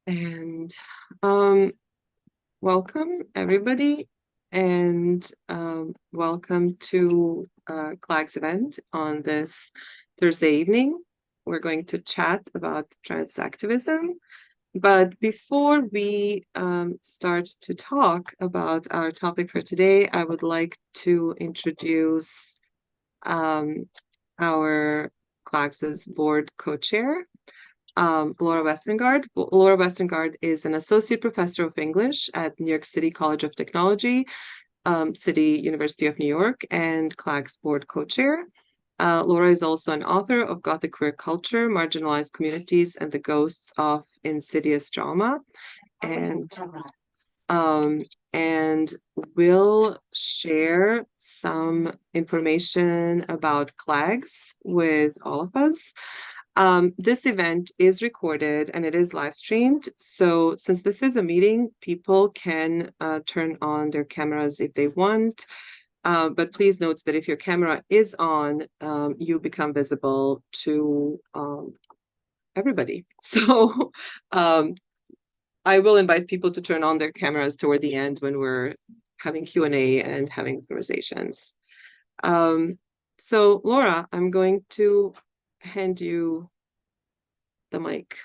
And welcome everybody, and welcome to CLAG's event on this Thursday evening. We're going to chat about trans activism. But before we start to talk about our topic for today, I would like to introduce our CLAG's board co-chair, Laura Westengard. Laura Westengard is an associate professor of English at New York City College of Technology, City University of New York, and CLAG's board co-chair. Laura is also an author of Gothic Queer Culture, Marginalized Communities, and the Ghosts of Insidious Drama. And will share some information about CLAGs with all of us. This event is recorded and it is live streamed. So since this is a meeting, people can turn on their cameras if they want. But please note that if your camera is on, you become visible to everybody. So I will invite people to turn on their cameras toward the end when we're having Q&A and having conversations. So Laura, I'm going to hand you the mic.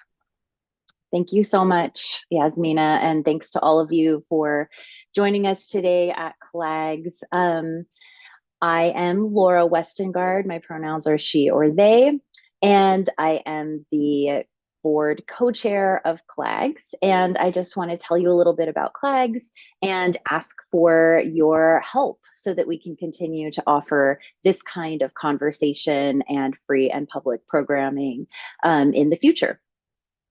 Thank you so much, Yasmina, and thanks to all of you for joining us today at CLAGS. I am Laura Westengard. My pronouns are she or they, and I am the board co-chair of CLAGS. And I just want to tell you a little bit about CLAGS and ask for your help so that we can continue to offer this kind of conversation and free and public programming in the future.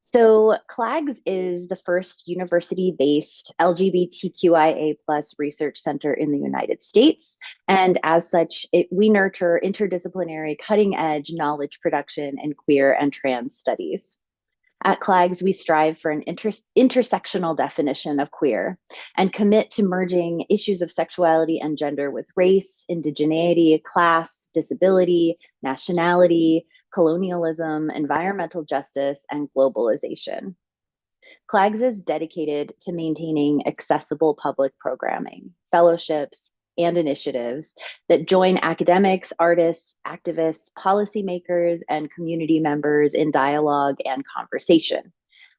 So CLAGS is the first university-based LGBTQIA+ research center in the United States. And as such, we nurture interdisciplinary cutting-edge knowledge production in queer and trans studies. At CLAGS, we strive for an intersectional definition of queer and commit to merging issues of sexuality and gender with race, indigeneity, class, disability, nationality, colonialism, environmental justice, and globalization. CLAGS is dedicated to maintaining accessible public programming, fellowships, and initiatives that join academics, artists, activists, policymakers, and community members in dialogue and conversation.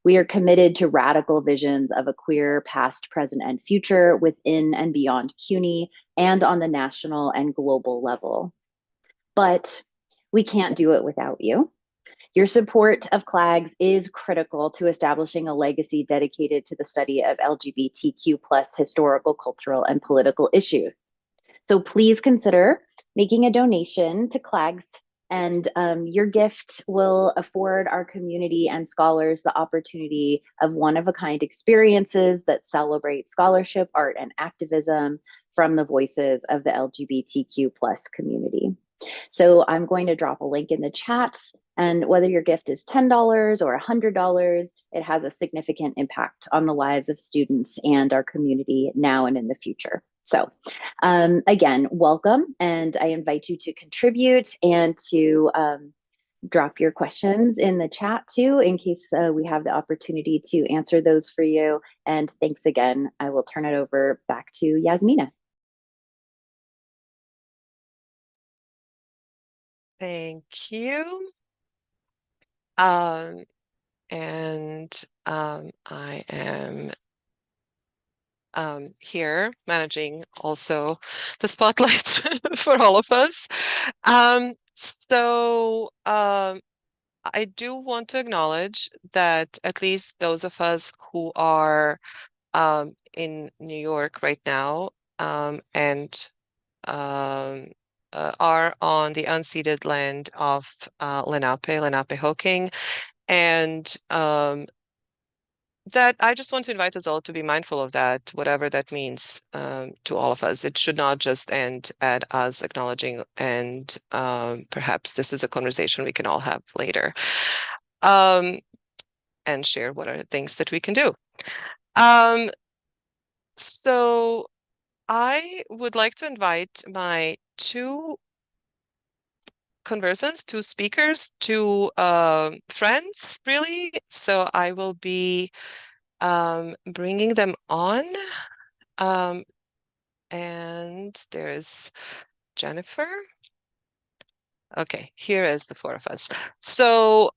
We are committed to radical visions of a queer past, present, and future within and beyond CUNY and on the national and global level. But we can't do it without you. Your support of CLAGS is critical to establishing a legacy dedicated to the study of LGBTQ+ historical, cultural, and political issues. So please consider making a donation to CLAGS, and your gift will afford our community and scholars the opportunity of one-of-a-kind experiences that celebrate scholarship, art, and activism from the voices of the LGBTQ+ community. So I'm going to drop a link in the chat, and whether your gift is $10 or $100, it has a significant impact on the lives of students and our community now and in the future. So again, welcome, and I invite you to contribute and to drop your questions in the chat too, in case we have the opportunity to answer those for you. And thanks again. I will turn it over back to Yasmina. Thank you. I am here managing also the spotlights for all of us. I do want to acknowledge that at least those of us who are in New York right now and are on the unceded land of Lenape-Hoking, and that I just want to invite us all to be mindful of that, whatever that means to all of us. It should not just end at us acknowledging, and perhaps this is a conversation we can all have later and share what are the things that we can do. So I would like to invite my two conversants, two speakers, two friends, really. So I will be bringing them on. And there's Jennifer. Okay, here is the four of us. So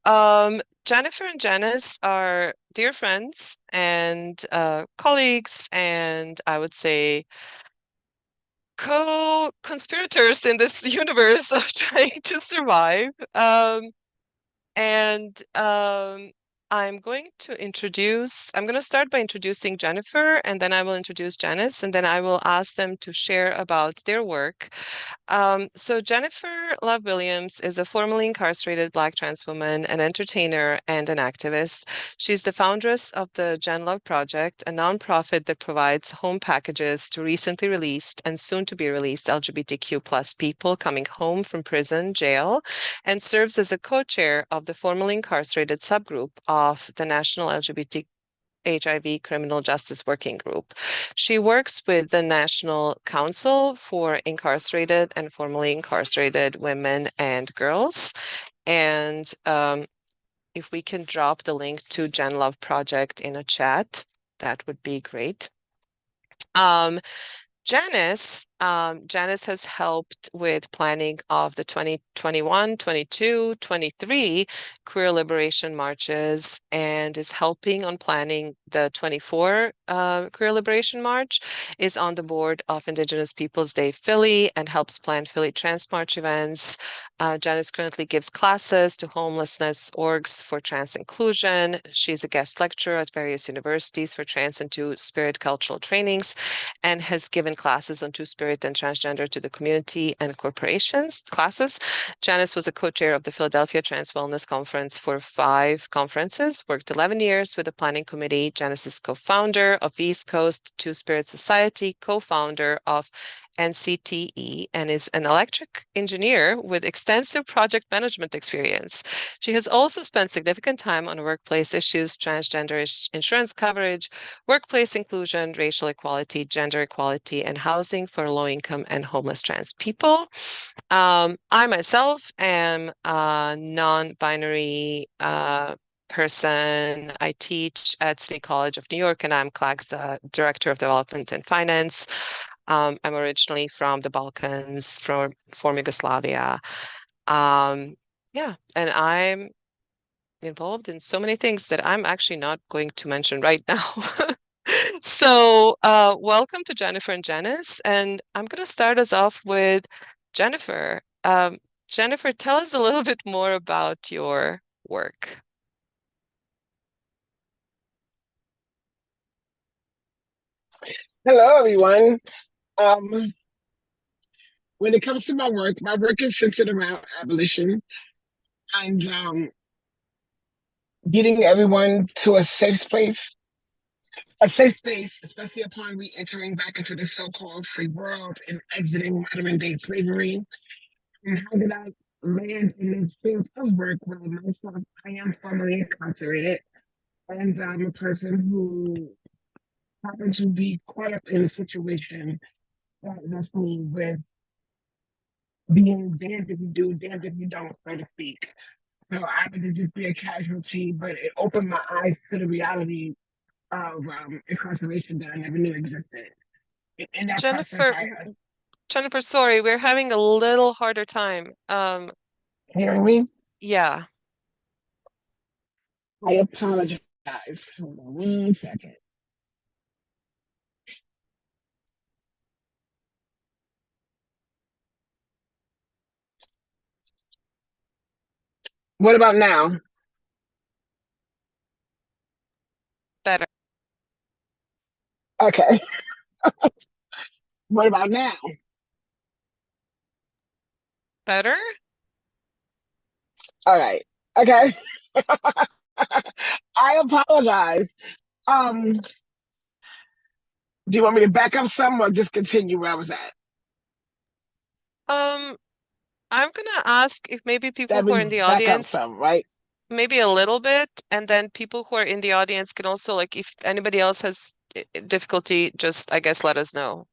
Jennifer and Janis are dear friends and colleagues, and I would say co-conspirators in this universe of trying to survive. And I'm going to start by introducing Jennifer, and then I will introduce Janis, and then I will ask them to share about their work. So Jennifer Love Williams is a formerly incarcerated Black trans woman, an entertainer, and an activist. She's the foundress of the Gen Love Project, a nonprofit that provides home packages to recently released and soon to be released LGBTQ plus people coming home from prison, jail, and serves as a co-chair of the formerly incarcerated subgroup of the National LGBT HIV Criminal Justice Working Group. She works with the National Council for Incarcerated and Formerly Incarcerated Women and Girls. And if we can drop the link to Gen Love Project in a chat, that would be great. Janis has helped with planning of the 2021, 22, 23 queer liberation marches and is helping on planning the 24 queer liberation march, is on the board of Indigenous Peoples Day Philly and helps plan Philly Trans March events. Janis currently gives classes to homelessness orgs for trans inclusion. She's a guest lecturer at various universities for trans and two-spirit cultural trainings and has given classes on two-spirit and transgender to the community and corporations classes. Janis was a co-chair of the Philadelphia Trans Wellness Conference for 5 conferences, worked 11 years with the planning committee. Janis is co-founder of East Coast Two-Spirit Society, co-founder of NCTE, and is an electric engineer with extensive project management experience. She has also spent significant time on workplace issues, transgender insurance coverage, workplace inclusion, racial equality, gender equality, and housing for low-income and homeless trans people. I myself am a non-binary person. I teach at City College of New York, and I'm CLAG's Director of Development and Finance. I'm originally from the Balkans, from former Yugoslavia. Yeah, and I'm involved in so many things that I'm actually not going to mention right now. So, welcome to Jennifer and Janis, and I'm going to start us off with Jennifer. Jennifer, tell us a little bit more about your work. Hello, everyone. Um, when it comes to my work is centered around abolition and getting everyone to a safe space, especially upon re-entering back into the so-called free world and exiting modern-day slavery. And how did I land in this field of work? Well, myself, I am formerly incarcerated, and I'm a person who happened to be caught up in a situation that left me with being damned if you do, damned if you don't, so to speak. So I happened to just be a casualty, but it opened my eyes to the reality of incarceration that I never knew existed. In that process, Jennifer, Jennifer, sorry, we're having a little harder time. hearing me, Yeah, I apologize. Hold on 1 second. What about now? better. Okay. What about now? Better? All right. Okay. I apologize. Um, do you want me to back up some or just continue where I was at? Um, I'm gonna ask if maybe people That who are means in the back up audience, some, right? maybe a little bit, and then people who are in the audience can also, like, if anybody else has difficulty, just, I guess, let us know.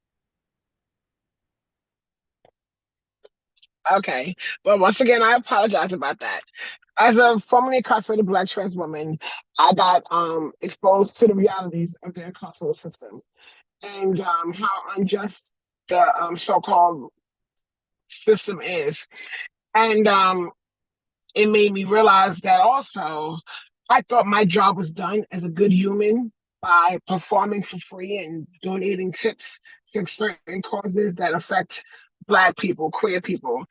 Okay. Well, once again, I apologize about that. As a formerly incarcerated Black trans woman, I got exposed to the realities of the incarceral system and how unjust the so-called system is. And it made me realize that also I thought my job was done as a good human by performing for free and donating tips to certain causes that affect Black people, queer people,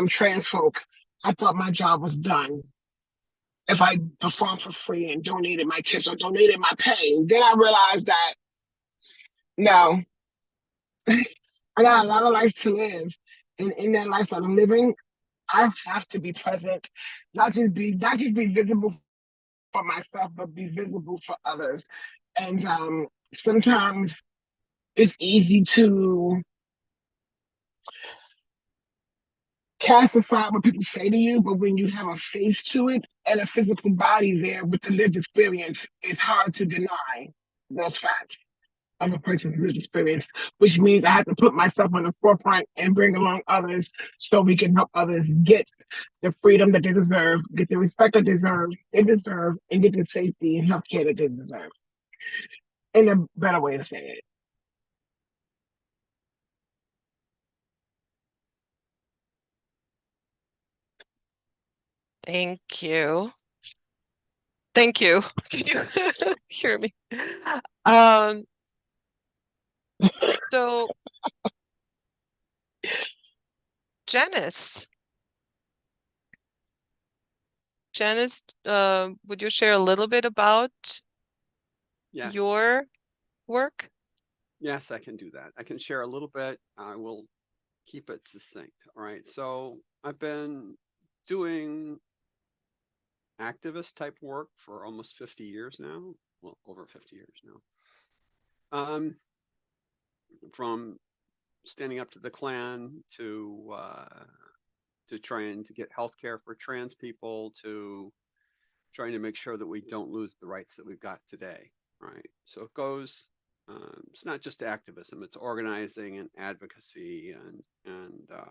trans folk. I thought my job was done if I performed for free and donated my tips or donated my pay. Then I realized that no, I got a lot of life to live. And in that life that I'm living, I have to be present, not just be visible for myself, but be visible for others. And sometimes it's easy to cast aside what people say to you, but when you have a face to it and a physical body there with the lived experience, it's hard to deny those facts of a person's lived experience, which means I have to put myself on the forefront and bring along others so we can help others get the freedom that they deserve, get the respect that they deserve, and get the safety and healthcare that they deserve. In a better way to say it. Thank you. Thank you. Can you hear me? Um, so Janice, would you share a little bit about Yes. your work? Yes, I can do that. I can share a little bit. I will keep it succinct. All right. So I've been doing activist type work for almost 50 years now. Well, over 50 years now. From standing up to the Klan to trying to get health care for trans people to trying to make sure that we don't lose the rights that we've got today. Right. So it goes. It's not just activism; it's organizing and advocacy and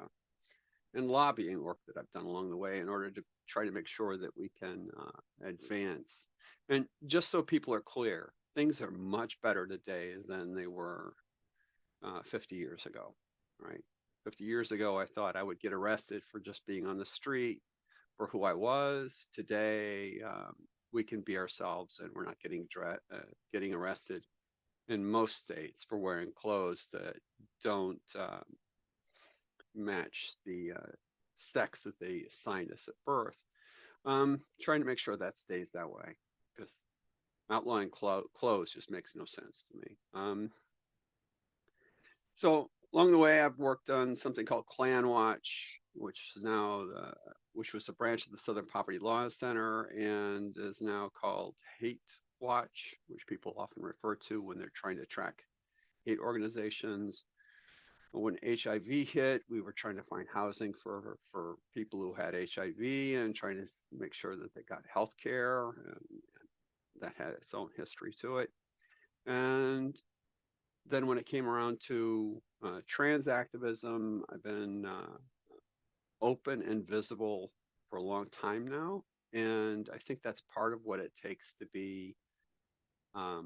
lobbying work that I've done along the way in order to try to make sure that we can advance. And just so people are clear, things are much better today than they were 50 years ago. Right. 50 years ago, I thought I would get arrested for just being on the street for who I was. Today, we can be ourselves, and we're not getting arrested in most states for wearing clothes that don't match the sex that they assigned us at birth. Trying to make sure that stays that way because outlawing clothes just makes no sense to me. So along the way, I've worked on something called Klan Watch, which is now which was a branch of the Southern Poverty Law Center and is now called Hate Watch, which people often refer to when they're trying to track hate organizations. When HIV hit, we were trying to find housing for people who had HIV and trying to make sure that they got health care, and that had its own history to it. And then when it came around to trans activism, I've been open and visible for a long time now. And I think that's part of what it takes to be, to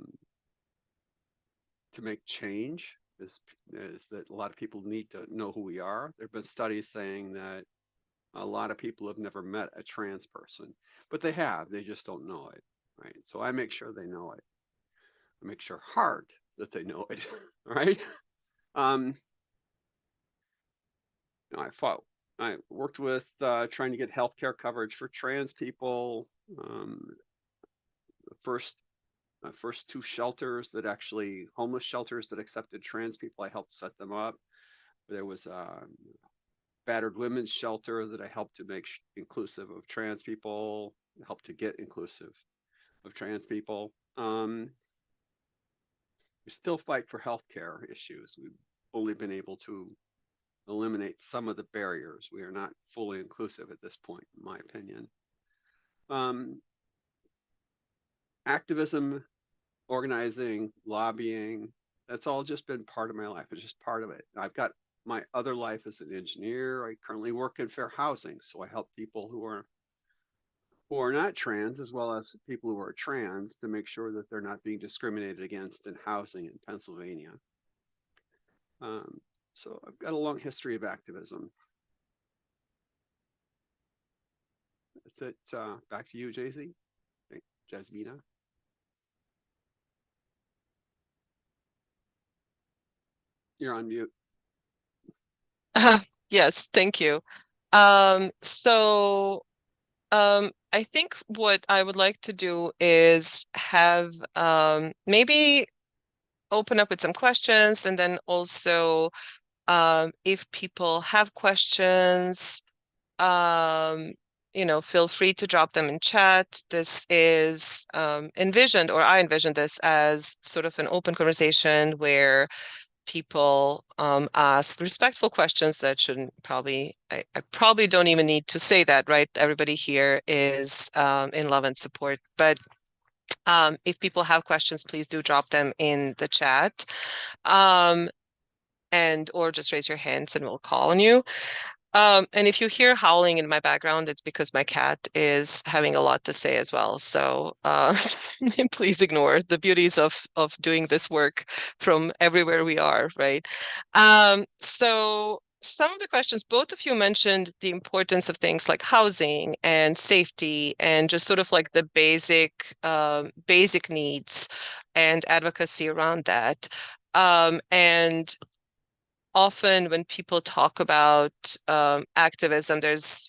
make change is that a lot of people need to know who we are. There have been studies saying that a lot of people have never met a trans person, but they have, they just don't know it, right? So I make sure they know it. I make sure hard that they know it, right? I worked with trying to get healthcare coverage for trans people. The first two shelters that actually homeless shelters that accepted trans people, I helped set them up. There was a battered women's shelter that I helped to make inclusive of trans people, helped to get inclusive of trans people. We still fight for healthcare issues. We've only been able to eliminate some of the barriers. We are not fully inclusive at this point, in my opinion. Activism, organizing, lobbying, that's all just been part of my life. It's just part of it. I've got my other life as an engineer. I currently work in fair housing, so I help people who are not trans, as well as people who are trans, to make sure that they're not being discriminated against in housing in Pennsylvania. So I've got a long history of activism. That's it. Back to you, Jay-Z. Jasmina. You're on mute. Yes, thank you. I think what I would like to do is have maybe open up with some questions, and then also if people have questions, feel free to drop them in chat. This is envisioned, or I envisioned this as sort of an open conversation where people ask respectful questions that shouldn't probably, I probably don't even need to say that, right? Everybody here is in love and support. But if people have questions, please do drop them in the chat. Or just raise your hands and we'll call on you. And if you hear howling in my background, it's because my cat is having a lot to say as well. So please ignore the beauties of doing this work from everywhere we are, right? So some of the questions, both of you mentioned the importance of things like housing and safety and just sort of like the basic needs and advocacy around that. And often when people talk about activism, there's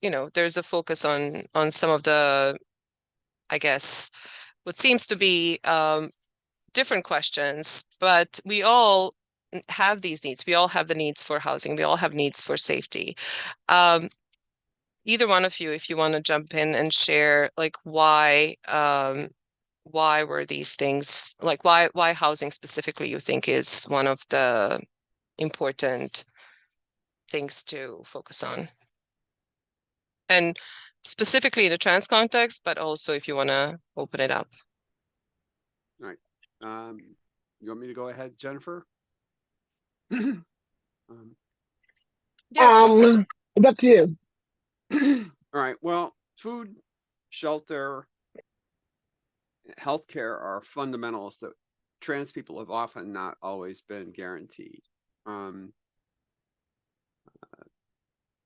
a focus on some of the, I guess, what seems to be different questions, but we all have these needs. We all have the needs for housing. We all have needs for safety. Either one of you, if you want to jump in and share, like why were these things, like why housing specifically you think is one of the important things to focus on, and specifically in the trans context, but also if you want to open it up. All right. You want me to go ahead, Jennifer? Yeah, It's up to you. All right. Well, food, shelter, healthcare are fundamentals that trans people have often not always been guaranteed.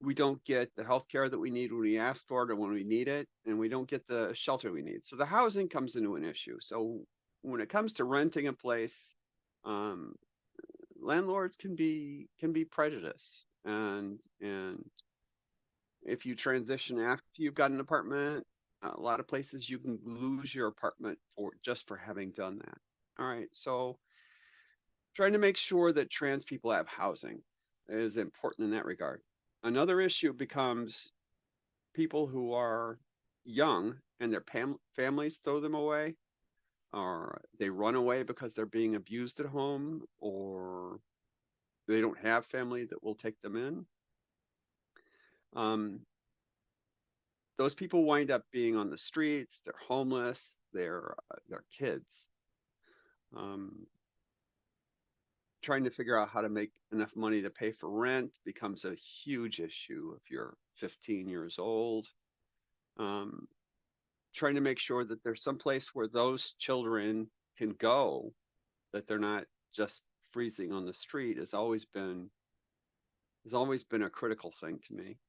We don't get the healthcare that we need when we ask for it or when we need it, and we don't get the shelter we need. So the housing comes into an issue. So when it comes to renting a place, landlords can be prejudiced, and if you transition after you've got an apartment, a lot of places you can lose your apartment for having done that. All right, so trying to make sure that trans people have housing is important in that regard. Another issue becomes people who are young and their families throw them away, or they run away because they're being abused at home, or they don't have family that will take them in. Those people wind up being on the streets. They're homeless. They're kids. Trying to figure out how to make enough money to pay for rent becomes a huge issue if you're 15 years old. Trying to make sure that there's some place where those children can go, that they're not just freezing on the street, has always been a critical thing to me.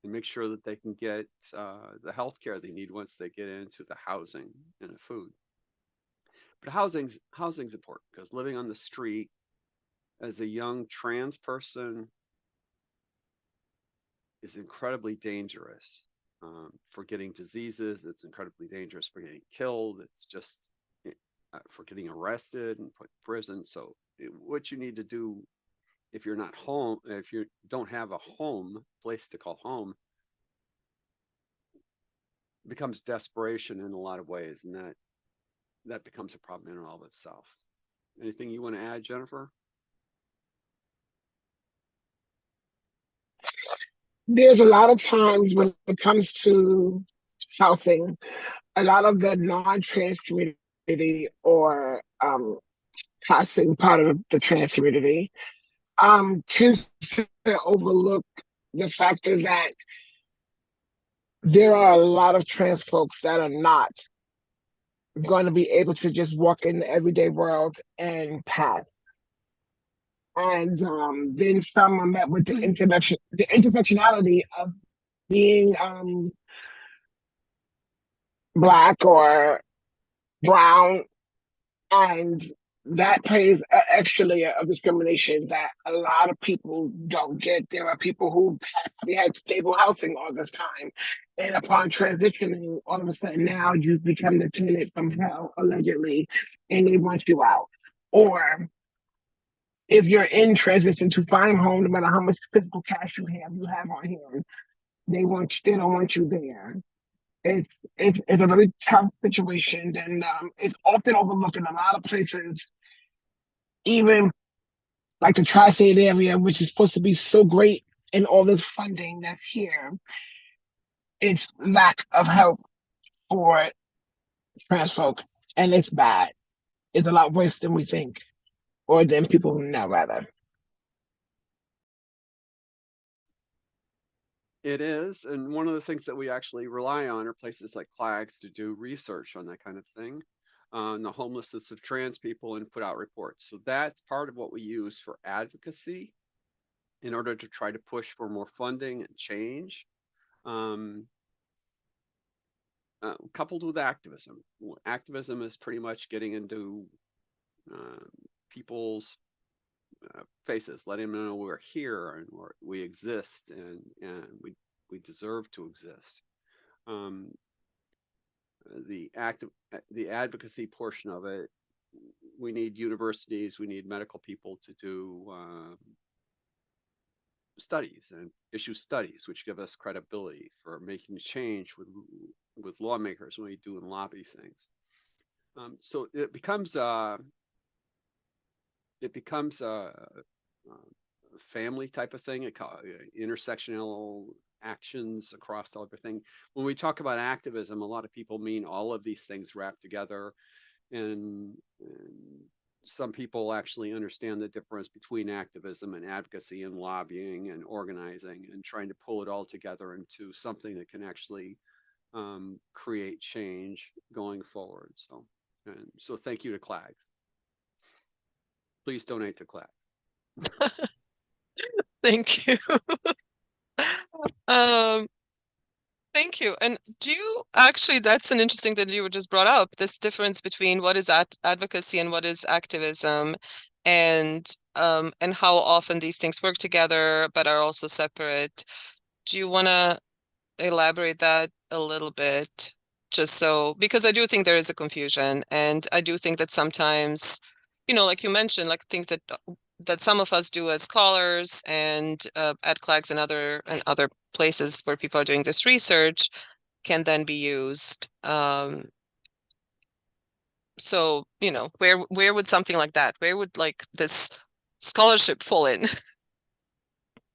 And make sure that they can get the health care they need once they get into the housing and the food. But housing's important, because living on the street as a young trans person is incredibly dangerous for getting diseases. It's incredibly dangerous for getting killed. It's just for getting arrested and put in prison. So what you need to do, if you're not home, if you don't have a place to call home, becomes desperation in a lot of ways, and that becomes a problem in and of itself. Anything you want to add, Jennifer? There's a lot of times when it comes to housing, a lot of the non-trans community or passing part of the trans community tends to overlook the fact is that there are a lot of trans folks that are not going to be able to just walk in the everyday world and pass. And then some are met with the intersectionality of being black or brown, and that plays an extra layer of discrimination that a lot of people don't get. There are people who they had stable housing all this time, and upon transitioning, all of a sudden now you've become the tenant from hell, allegedly, and they want you out. Or if you're in transition to find home, no matter how much physical cash you have on hand, they don't want you there. It's it's a very tough situation, and it's often overlooked in a lot of places, even like the tri-state area, which is supposed to be so great in all this funding that's here. It's lack of help for trans folk, and it's bad. It's a lot worse than we think, or than people know, rather. It is, and one of the things that we actually rely on are places like CLAGS to do research on that kind of thing, on the homelessness of trans people and put out reports. So that's part of what we use for advocacy in order to try to push for more funding and change, coupled with activism. Activism is pretty much getting into people's faces, letting them know we're here and we exist and we deserve to exist. The advocacy portion of it, we need universities, we need medical people to do studies and issue studies, which give us credibility for making change with lawmakers when we do and lobby things. So it becomes a family type of thing, intersectional actions across everything. When we talk about activism, a lot of people mean all of these things wrapped together, and some people actually understand the difference between activism and advocacy and lobbying and organizing and trying to pull it all together into something that can actually create change going forward. So thank you to CLAGS. Please donate to CLAGS. Thank you. Um, Thank you. And do you actually, that's an interesting that you were just brought up, this difference between what is advocacy and what is activism, and how often these things work together but are also separate. Do you want to elaborate that a little bit? Just so, because I do think there is a confusion, and I do think that sometimes, like you mentioned, like things that some of us do as scholars and at CLAGS and other places where people are doing this research can then be used. So, where would something like that, where would like this scholarship fall in?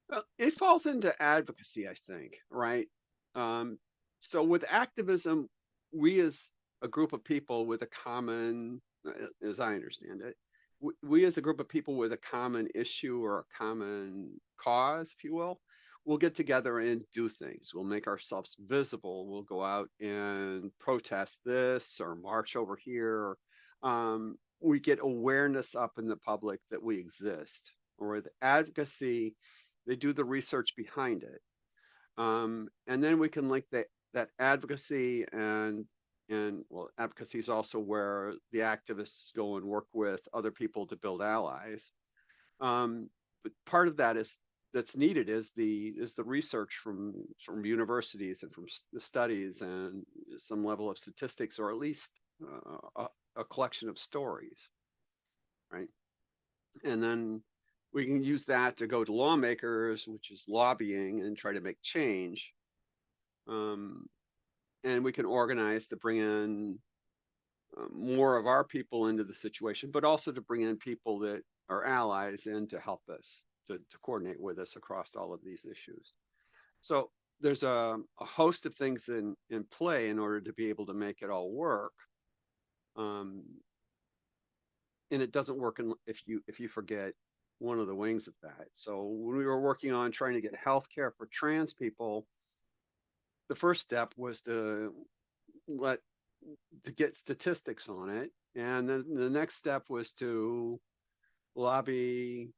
Well, it falls into advocacy, I think, right? So with activism, we as a group of people with a common, as I understand it, we as a group of people with a common issue or a common cause, if you will get together and do things. We'll make ourselves visible. We'll go out and protest this or march over here. We get awareness up in the public that we exist. Or with advocacy, they do the research behind it. And then we can link that advocacy and well, advocacy is also where the activists go and work with other people to build allies. But part of that that's needed is the research from universities and from the studies and some level of statistics, or at least a collection of stories, right? And then we can use that to go to lawmakers, which is lobbying, and try to make change. And we can organize to bring in more of our people into the situation, but also to bring in people that are allies in to help us, to coordinate with us across all of these issues. So there's a host of things in play in order to be able to make it all work. And it doesn't work if you forget one of the wings of that. So when we were working on trying to get healthcare for trans people, the first step was to get statistics on it, and then the next step was to lobby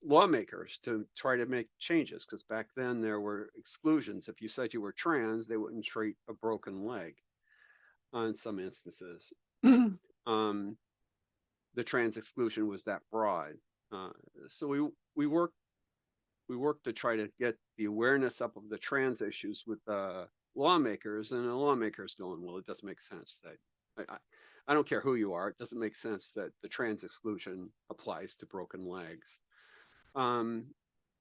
lawmakers to try to make changes, because back then there were exclusions. If you said you were trans, they wouldn't treat a broken leg on some instances. The trans exclusion was that broad. So we worked to try to get the awareness up of the trans issues with lawmakers, and the lawmakers going, well, it doesn't make sense that I don't care who you are, it doesn't make sense that the trans exclusion applies to broken legs. And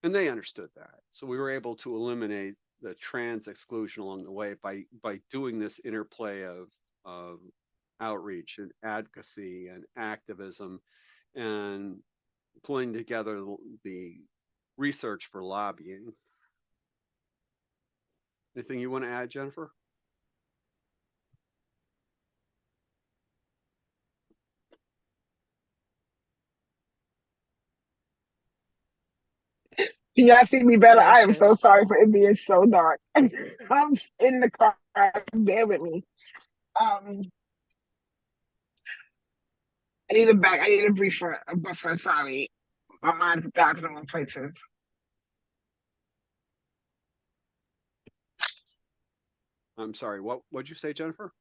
they understood that. So we were able to eliminate the trans exclusion along the way by doing this interplay of outreach and advocacy and activism, and pulling together the research for lobbying. Anything you want to add, Jennifer? Can y'all see me better? There I she am so is. sorry for it being so dark. I'm in the car. Bear with me. Um, I need a back. I need a briefer, a buffer. Sorry, my mind's 1,001 places. I'm sorry, what'd you say, Jennifer?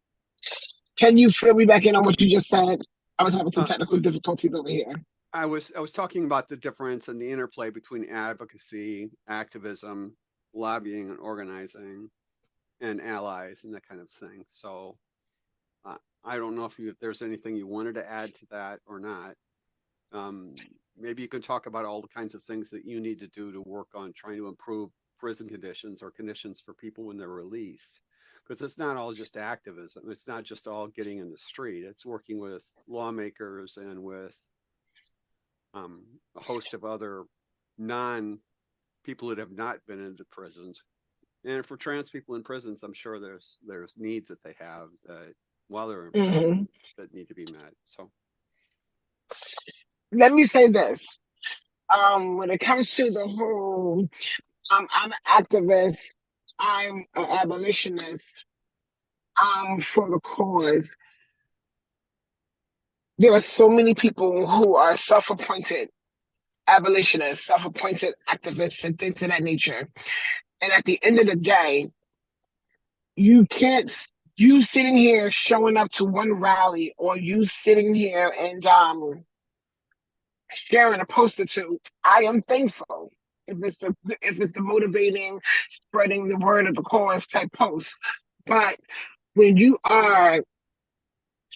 Can you fill me back in on what you just said? I was having some Uh, technical difficulties over here. I was talking about the difference and the interplay between advocacy, activism, lobbying and organizing, and allies and that kind of thing. So I don't know if there's anything you wanted to add to that or not. Maybe you can talk about all the kinds of things that you need to do to work on trying to improve prison conditions or conditions for people when they're released. Because it's not all just activism. It's not just all getting in the street. It's working with lawmakers and with a host of other people that have not been into prisons. And for trans people in prisons, I'm sure there's needs that they have that while they're in prison that need to be met. So Let me say this. When it comes to the whole, I'm an activist. I'm an abolitionist. I'm for the cause. There are so many people who are self-appointed abolitionists, self-appointed activists, and things of that nature. And at the end of the day, you can't. You sitting here showing up to one rally, or you sitting here and sharing a post or two, I am thankful. If it's the motivating, spreading the word of the cause type post. But when you are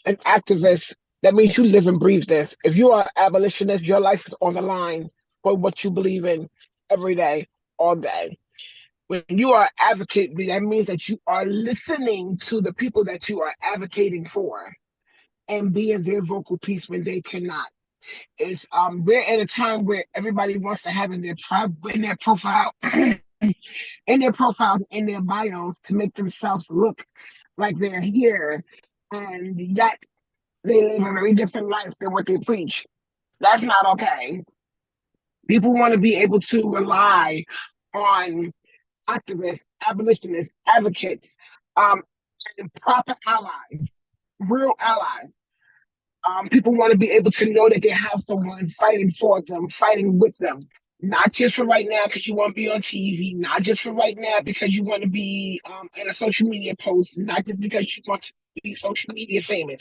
an activist, that means you live and breathe this. If you are abolitionist, your life is on the line for what you believe in every day, all day. When you are advocate, that means that you are listening to the people that you are advocating for and being their vocal piece when they cannot. It's we're in a time where everybody wants to have in their profile in their profiles, in their bios, to make themselves look like they're here, and yet they live a very different life than what they preach. That's not okay. People want to be able to rely on activists, abolitionists, advocates, um, and proper allies, real allies. People want to be able to know that they have someone fighting for them, fighting with them. Not just for right now because you want to be on TV, not just for right now because you want to be in a social media post, not just because you want to be social media famous.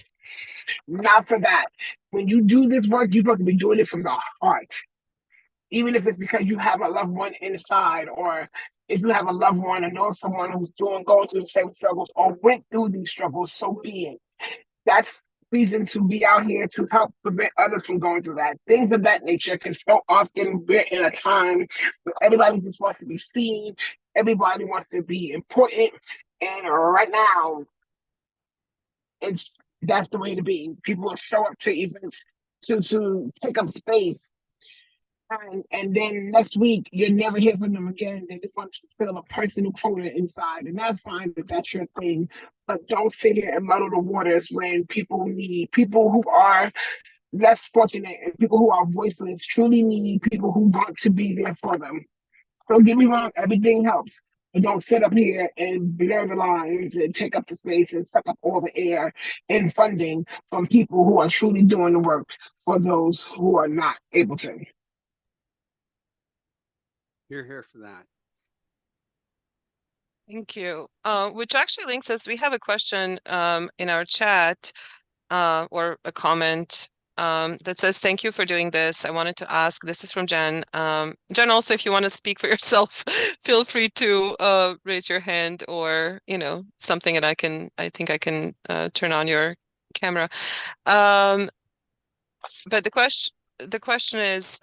Not for that. When you do this work, you're supposed to be doing it from the heart. Even if it's because you have a loved one inside, or if you have a loved one and know someone who's going through the same struggles or went through these struggles, so be it. That's reason to be out here to help prevent others from going through that. Things of that nature can so often be in a time where everybody just wants to be seen, everybody wants to be important, and right now, it's that's the way to be. People will show up to events to take up space. And then next week you never hear from them again. They just want to fill a personal quota inside, and that's fine if that's your thing. But don't sit here and muddle the waters when people need people who are less fortunate and people who are voiceless truly need people who want to be there for them. Don't get me wrong, everything helps. But don't sit up here and blur the lines and take up the space and suck up all the air and funding from people who are truly doing the work for those who are not able to. You're here for that. Thank you. Which actually links us, we have a question in our chat or a comment that says, thank you for doing this. I wanted to ask, this is from Jen. Jen, also, if you want to speak for yourself, feel free to raise your hand or, something that I think I can turn on your camera. But the question is,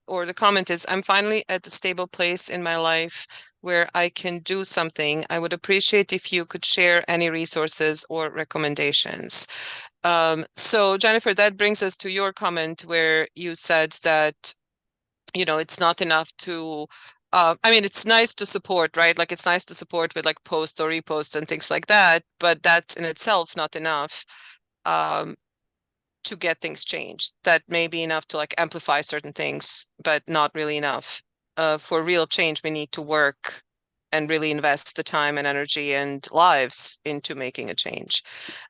or the comment is, I'm finally at the stable place in my life where I can do something. I would appreciate if you could share any resources or recommendations. So Jennifer, that brings us to your comment where you said that, it's not enough to, it's nice to support, right? Like it's nice to support with like posts or reposts and things like that, but that's in itself not enough. To get things changed. That may be enough to like amplify certain things, but not really enough. For real change, we need to work and really invest the time and energy and lives into making a change.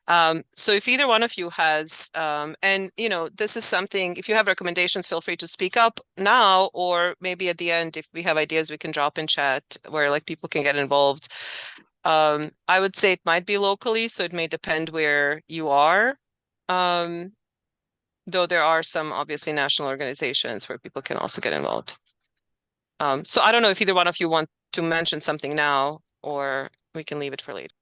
So if either one of you has, and this is something, if you have recommendations, feel free to speak up now, or maybe at the end, if we have ideas, we can drop in chat where like people can get involved. I would say it might be locally, so it may depend where you are. Though there are some obviously national organizations where people can also get involved. So I don't know if either one of you want to mention something now, or we can leave it for later.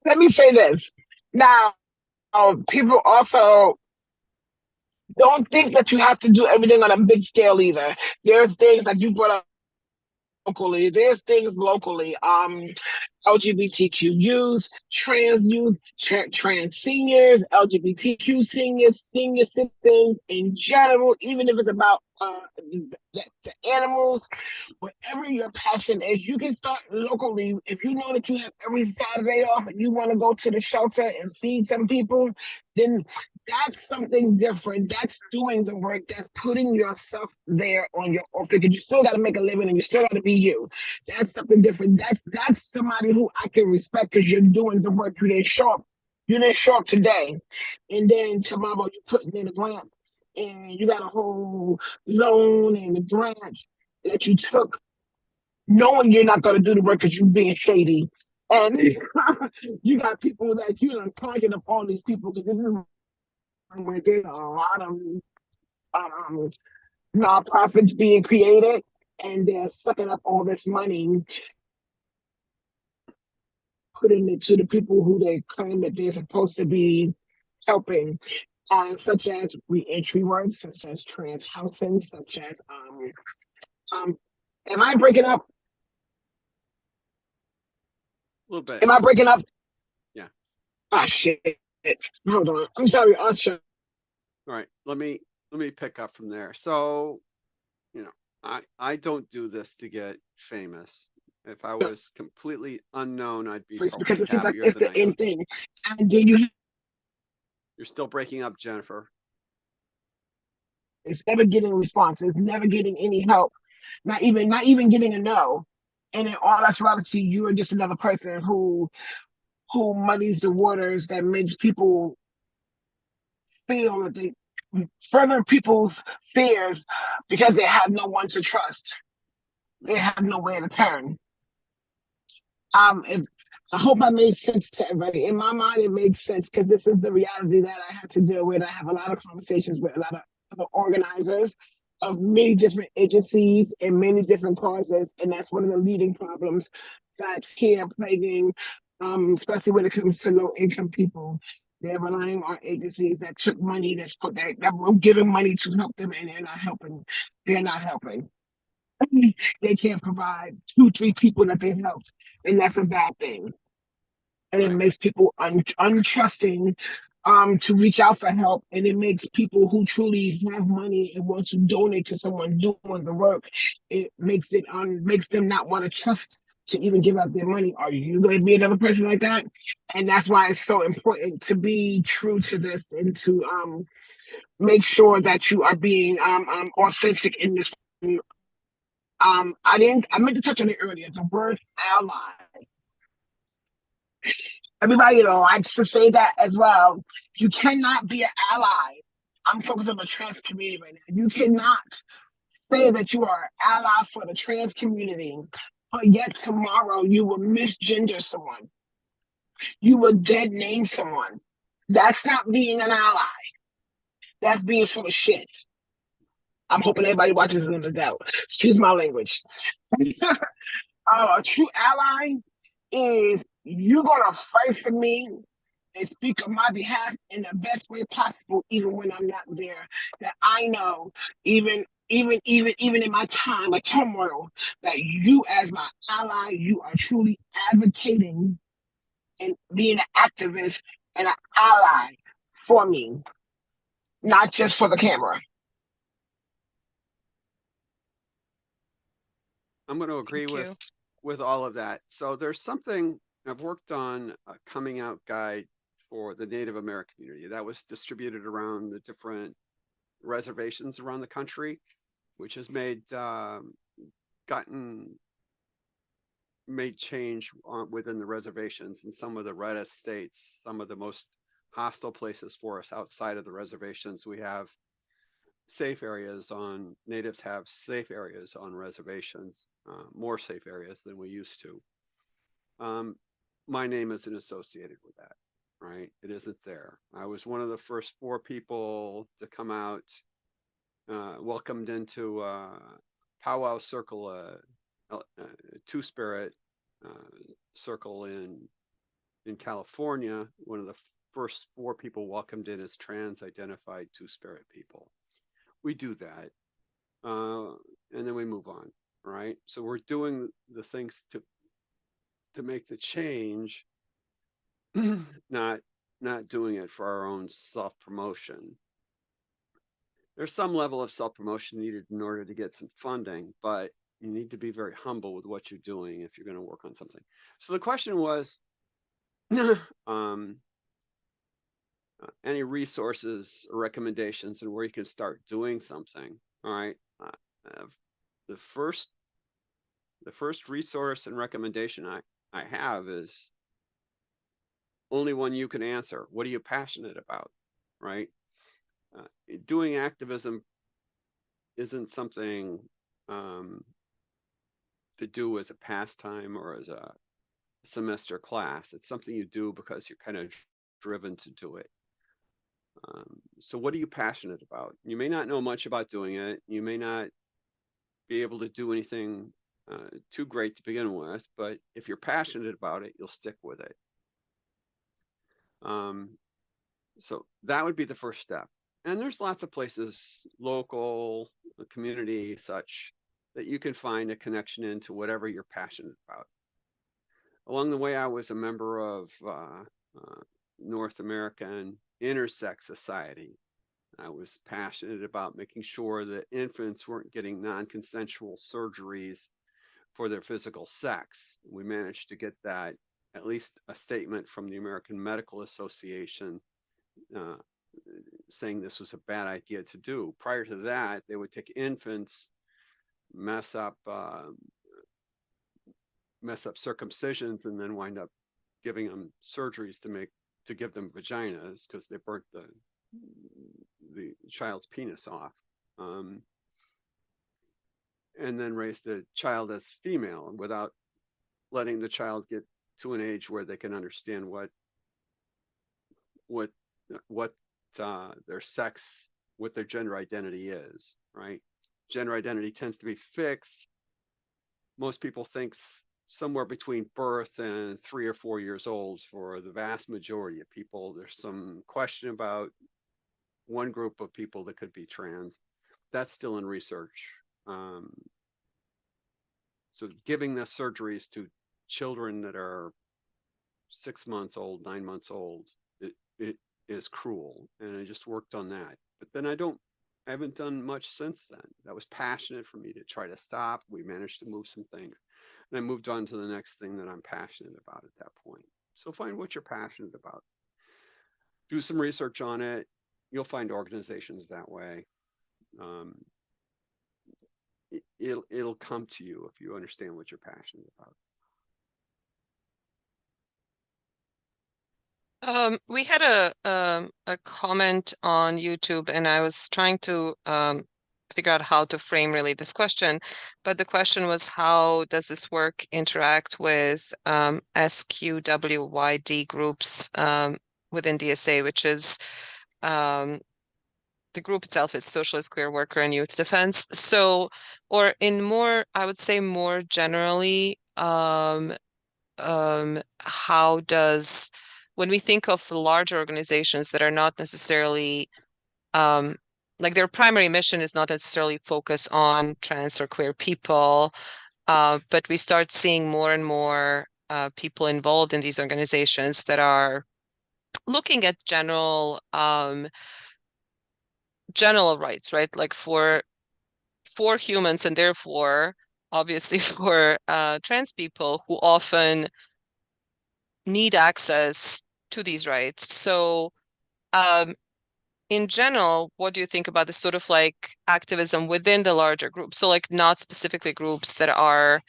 Let me say this. Now, people also don't think that you have to do everything on a big scale either. There's things like you brought up locally. There's things locally. LGBTQ youth, trans youth, trans seniors, LGBTQ seniors, senior citizens in general, even if it's about the animals, whatever your passion is, you can start locally. If you know that you have every Saturday off and you want to go to the shelter and feed some people, then that's something different. That's doing the work. That's putting yourself there on your off because you still got to make a living and you still got to be you. That's something different. That's somebody who I can respect because you're doing the work. You didn't show up. You didn't show up today, and then tomorrow you putting in a grant, and you got a whole loan and a grant that you took, knowing you're not going to do the work because you're being shady. And you got people that you don't target up all these people because this is where there's a lot of nonprofits being created and they're sucking up all this money, putting it to the people who they claim that they're supposed to be helping, such as reentry work, such as trans housing, such as am I breaking up? A little bit. Am I breaking up? Yeah. Ah, shit. Hold on. I'm sorry, Usher. All right. Let me pick up from there. So, I don't do this to get famous. If I was completely unknown, I'd be because it seems like happier it's than the I am. end thing. And then You're still breaking up, Jennifer. it's never getting responses, never getting any help, not even getting a no. And in all actuality, you are just another person who muddies the waters that makes people feel that they further people's fears because they have no one to trust. They have nowhere to turn. If, I hope I made sense to everybody. In my mind, it makes sense because this is the reality that I have to deal with. I have a lot of conversations with a lot of other organizers of many different agencies and many different causes, and that's one of the leading problems that's here plaguing, especially when it comes to low-income people. They're relying on agencies that took money that were giving money to help them, and they're not helping. They're not helping. They can't provide 2, 3 people that they've helped, and that's a bad thing. And it makes people untrusting to reach out for help, and it makes people who truly have money and want to donate to someone doing the work. It makes them not want to trust to even give up their money. Are you going to be another person like that? And that's why it's so important to be true to this and to make sure that you are being authentic in this. I meant to touch on it earlier. The word ally. Everybody, I should say that as well. You cannot be an ally. I'm focused on the trans community right now. You cannot say that you are an ally for the trans community, but yet tomorrow you will misgender someone. You will dead name someone. That's not being an ally. That's being full of shit. I'm hoping everybody watches this in the doubt. Excuse my language. A true ally is you're gonna fight for me and speak on my behalf in the best way possible, even when I'm not there. That I know, even in my time of turmoil, that you as my ally, you are truly advocating and being an activist and an ally for me, not just for the camera. I'm going to agree Thank you. with all of that. So there's something I've worked on, a coming out guide for the Native American community that was distributed around the different reservations around the country, which has made change within the reservations in some of the reddest states, some of the most hostile places for us outside of the reservations. We have safe areas on, natives have safe areas on reservations, more safe areas than we used to. My name isn't associated with that, right? It isn't there. I was one of the first 4 people to come out, welcomed into powwow circle, Two-Spirit circle in California. One of the first 4 people welcomed in as trans-identified Two-Spirit people. We do that, and then we move on, right? So we're doing the things to make the change, not doing it for our own self-promotion. There's some level of self-promotion needed in order to get some funding, but you need to be very humble with what you're doing if you're going to work on something. So the question was, any resources or recommendations and where you can start doing something. All right. The first resource and recommendation I have is only one you can answer. What are you passionate about? Right. Doing activism isn't something to do as a pastime or as a semester class. It's something you do because you're kind of driven to do it. So what are you passionate about? You may not know much about doing it. You may not be able to do anything too great to begin with, but if you're passionate about it, you'll stick with it. So that would be the first step. And there's lots of places, local, community, such, that you can find a connection into whatever you're passionate about. Along the way, I was a member of North American Intersex Society. I was passionate about making sure that infants weren't getting non-consensual surgeries for their physical sex. We managed to get that, at least a statement from the American Medical Association saying this was a bad idea to do. Prior to that, they would take infants, mess up circumcisions, and then wind up giving them surgeries to give them vaginas because they burnt the child's penis off, and then raise the child as female without letting the child get to an age where they can understand what their sex, what their gender identity is, right? Gender identity tends to be fixed. Most people think somewhere between birth and 3 or 4 years old for the vast majority of people. There's some question about one group of people that could be trans. That's still in research. So giving the surgeries to children that are 6 months old, 9 months old, it is cruel. And I just worked on that. But then I don't I haven't done much since then. That was passionate for me to try to stop. We managed to move some things. And I moved on to the next thing that I'm passionate about at that point. So find what you're passionate about. Do some research on it. You'll find organizations that way. Um, it'll come to you if you understand what you're passionate about. We had a comment on YouTube, and I was trying to figure out how to frame really this question. But the question was, how does this work interact with SQWYD groups within DSA, which is the group itself is Socialist Queer Worker and Youth Defense. So, or in more, I would say more generally, how does, when we think of larger organizations that are not necessarily like their primary mission is not necessarily focus on trans or queer people, but we start seeing more and more people involved in these organizations that are looking at general rights, right? Like for humans, and therefore obviously for trans people who often need access to these rights. So in general, what do you think about this sort of like activism within the larger group? So like not specifically groups that are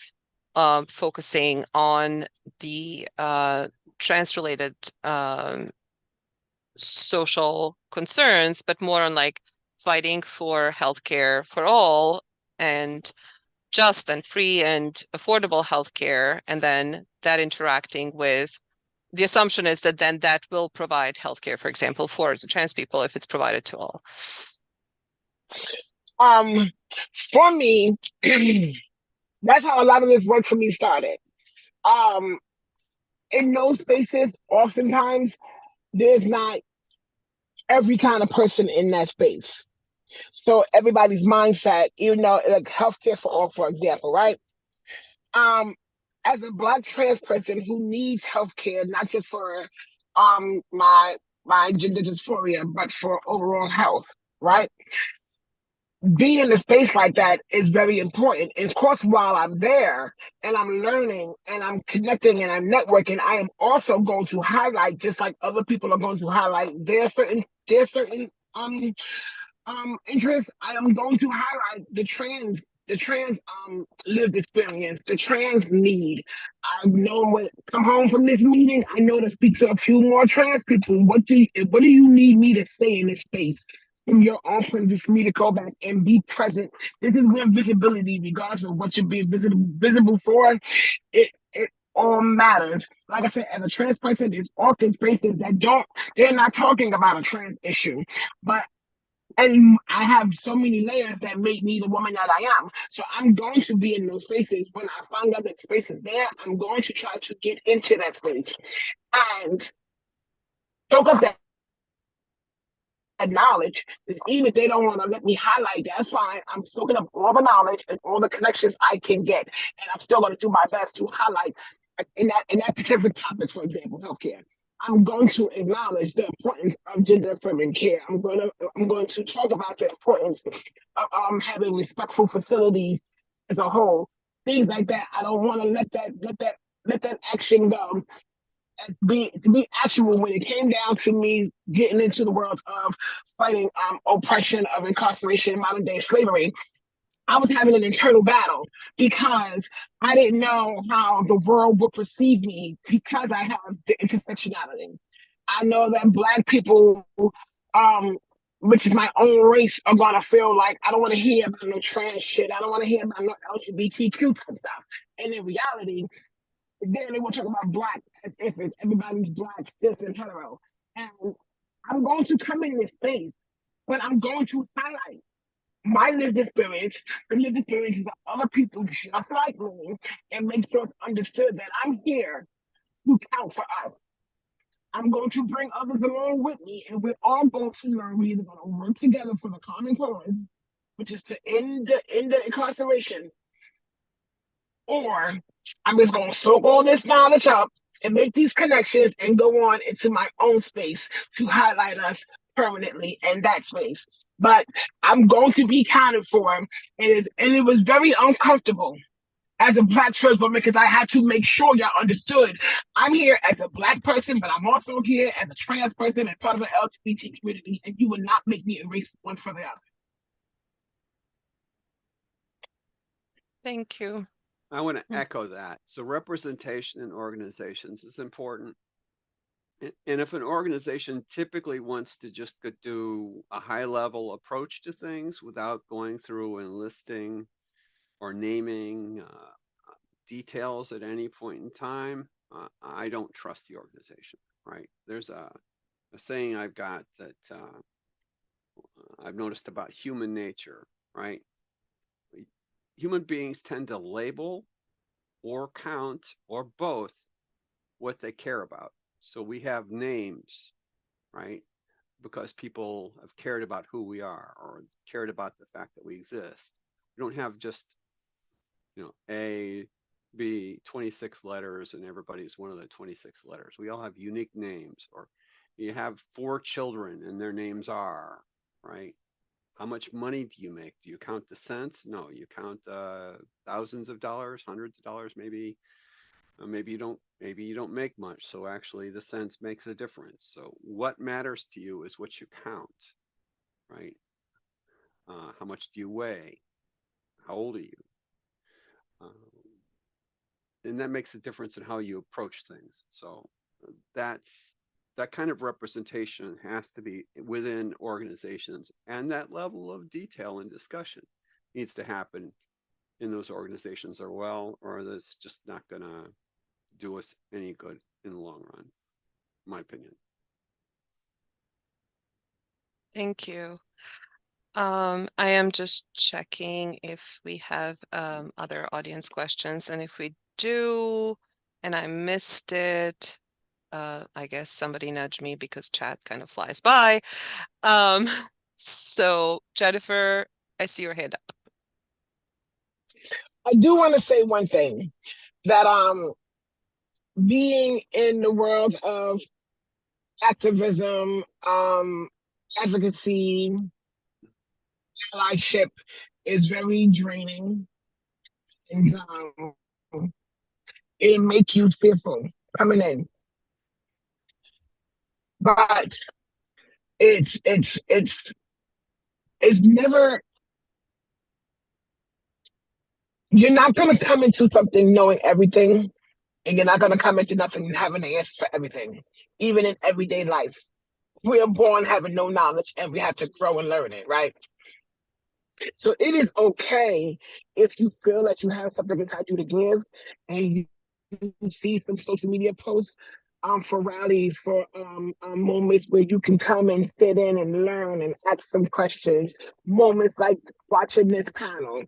focusing on the trans-related social concerns, but more on like fighting for healthcare for all and just and free and affordable healthcare, and then that interacting with the assumption is that then that will provide healthcare, for example, for trans people if it's provided to all. For me, that's how a lot of this work for me started. In those spaces, oftentimes there's not every kind of person in that space. So everybody's mindset, even though like healthcare for all, for example, right? As a Black trans person who needs healthcare, not just for my gender dysphoria, but for overall health, right? Being in a space like that is very important. And of course, while I'm there and I'm learning and I'm connecting and I'm networking, I am also going to highlight, just like other people are going to highlight their certain interest. I am going to highlight the trans lived experience, the trans need. I know when come home from this meeting, I know to speak to a few more trans people. What do you need me to say in this space? From your own point of view, for me to go back and be present. This is where visibility, regardless of what you're being visible for, it all matters. Like I said, as a trans person, there's often spaces that they're not talking about a trans issue. But and I have so many layers that make me the woman that I am. So I'm going to be in those spaces. When I find out that space is there, I'm going to try to get into that space and soak up that knowledge. Even if they don't want to let me highlight, that's fine. I'm soaking up all the knowledge and all the connections I can get, and I'm still going to do my best to highlight in that specific topic. For example, healthcare. I'm going to acknowledge the importance of gender affirming care. I'm going to talk about the importance of having respectful facilities as a whole. Things like that. I don't want to let that action go to be actual when it came down to me getting into the world of fighting oppression, of incarceration, modern day slavery. I was having an internal battle because I didn't know how the world would perceive me because I have the intersectionality. I know that Black people, um, which is my own race, are gonna feel like I don't want to hear about no trans shit. I don't want to hear about no LGBTQ type stuff. And in reality, then they will talk about Black as if it's everybody's Black, cis, and hetero. And I'm going to come in this space, but I'm going to highlight my lived experience, the lived experiences of other people just like me, and make sure it's understood that I'm here to count for us. I'm going to bring others along with me, and we're all going to learn. We're either going to work together for the common cause, which is to end the incarceration, or I'm just going to soak all this knowledge up and make these connections and go on into my own space to highlight us permanently in that space. but I'm going to be counted for. And it was very uncomfortable as a Black trans woman because I had to make sure y'all understood I'm here as a Black person, but I'm also here as a trans person and part of the LGBT community, and you will not make me erase one for the other. Thank you. I want to echo that. So representation in organizations is important. And if an organization typically wants to just do a high level approach to things without going through and listing or naming details at any point in time, I don't trust the organization, right? There's a saying I've got that I've noticed about human nature, right? Human beings tend to label or count or both what they care about. So we have names, right? Because people have cared about who we are or cared about the fact that we exist. We don't have just, A, B, 26 letters and everybody's one of the 26 letters. We all have unique names, or you have 4 children and their names are, right? How much money do you make? Do you count the cents? No, you count thousands of dollars, hundreds of dollars, maybe. Maybe you don't make much. So actually the cents makes a difference. So what matters to you is what you count, right? How much do you weigh? How old are you? And that makes a difference in how you approach things. So that kind of representation has to be within organizations, and that level of detail and discussion needs to happen in those organizations as well, or that's just not going to do us any good in the long run, in my opinion. Thank you. I am just checking if we have other audience questions, and if we do, and I missed it, I guess somebody nudged me because chat kind of flies by. So Jennifer, I see your hand up. I do want to say one thing, that being in the world of activism, advocacy, allyship is very draining, and it make you fearful coming in. But it's never, you're not gonna come into something knowing everything, and you're not gonna come into nothing having the answers for everything, even in everyday life. We are born having no knowledge and we have to grow and learn it, right? So it is okay if you feel that you have something inside you to give, and you see some social media posts for rallies, for moments where you can come and fit in and learn and ask some questions. Moments like watching this panel,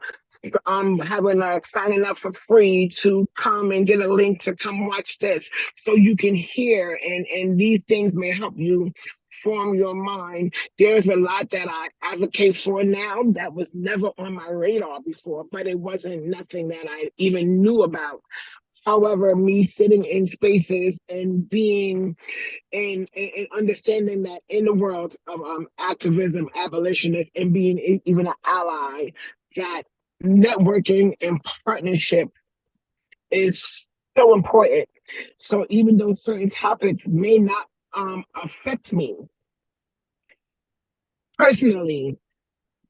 having signing up for free to come and get a link to come watch this, so you can hear, and these things may help you form your mind. There's a lot that I advocate for now that was never on my radar before, but it wasn't nothing that I even knew about. However, me sitting in spaces and being and understanding that in the world of activism, abolitionist, and being even an ally, that networking and partnership is so important. So even though certain topics may not affect me personally,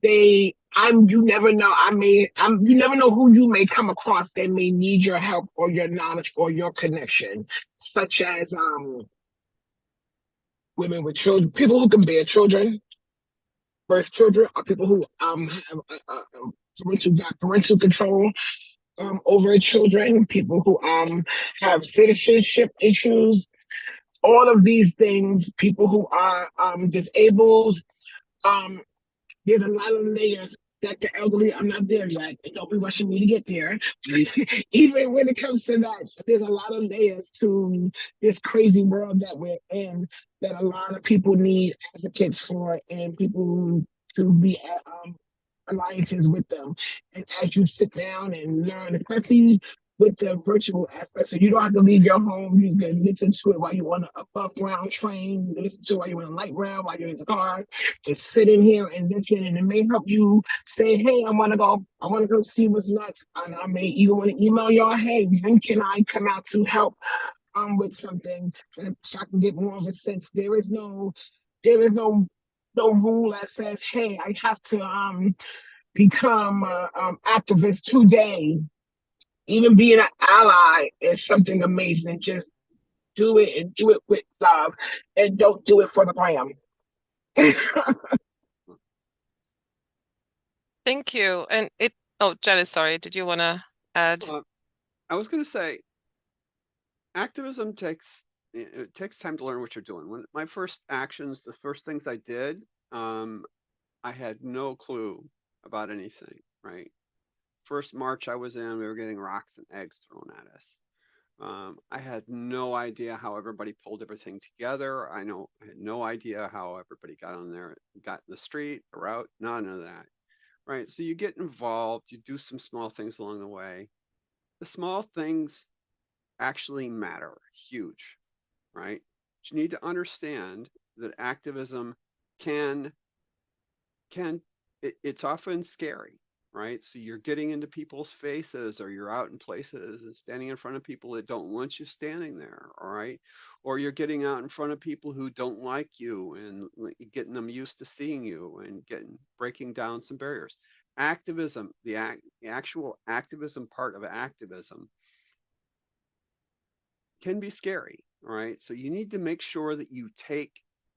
you never know. You never know who you may come across that may need your help or your knowledge or your connection, such as women with children, people who can bear children, birth children, or people who have got parental control over children, people who have citizenship issues, all of these things, people who are disabled. Um, There's a lot of layers that the elderly, I'm not there yet. Don't be rushing me to get there. Even when it comes to that, there's a lot of layers to this crazy world that we're in, that a lot of people need advocates for, and people to be alliances with them. And as you sit down and learn, especially with the virtual aspect. So you don't have to leave your home. You can listen to it while you're on a above ground train. You can listen to it while you're on a light rail, while you're in the car. Just sit in here and listen, and it may help you say, "Hey, I want to go see what's next." And I may even want to email y'all, "Hey, when can I come out to help with something so I can get more of a sense?" There is no rule that says, "Hey, I have to become activist today." Even being an ally is something amazing. Just do it and do it with love, and don't do it for the gram. Thank you. And Janis, sorry, did you want to add? I was going to say, activism it takes time to learn what you're doing. When my first actions, the first things I did, I had no clue about anything, right? First march I was in, we were getting rocks and eggs thrown at us. I had no idea how everybody pulled everything together. I had no idea how everybody got on there, got in the street, the route, none of that, right? So you get involved, you do some small things along the way. The small things actually matter, huge, right? But you need to understand that activism it's often scary, right? So you're getting into people's faces, or you're out in places and standing in front of people that don't want you standing there, all right? Or you're getting out in front of people who don't like you and getting them used to seeing you and breaking down some barriers. Activism, the actual activism part of activism can be scary, all right? So you need to make sure that you take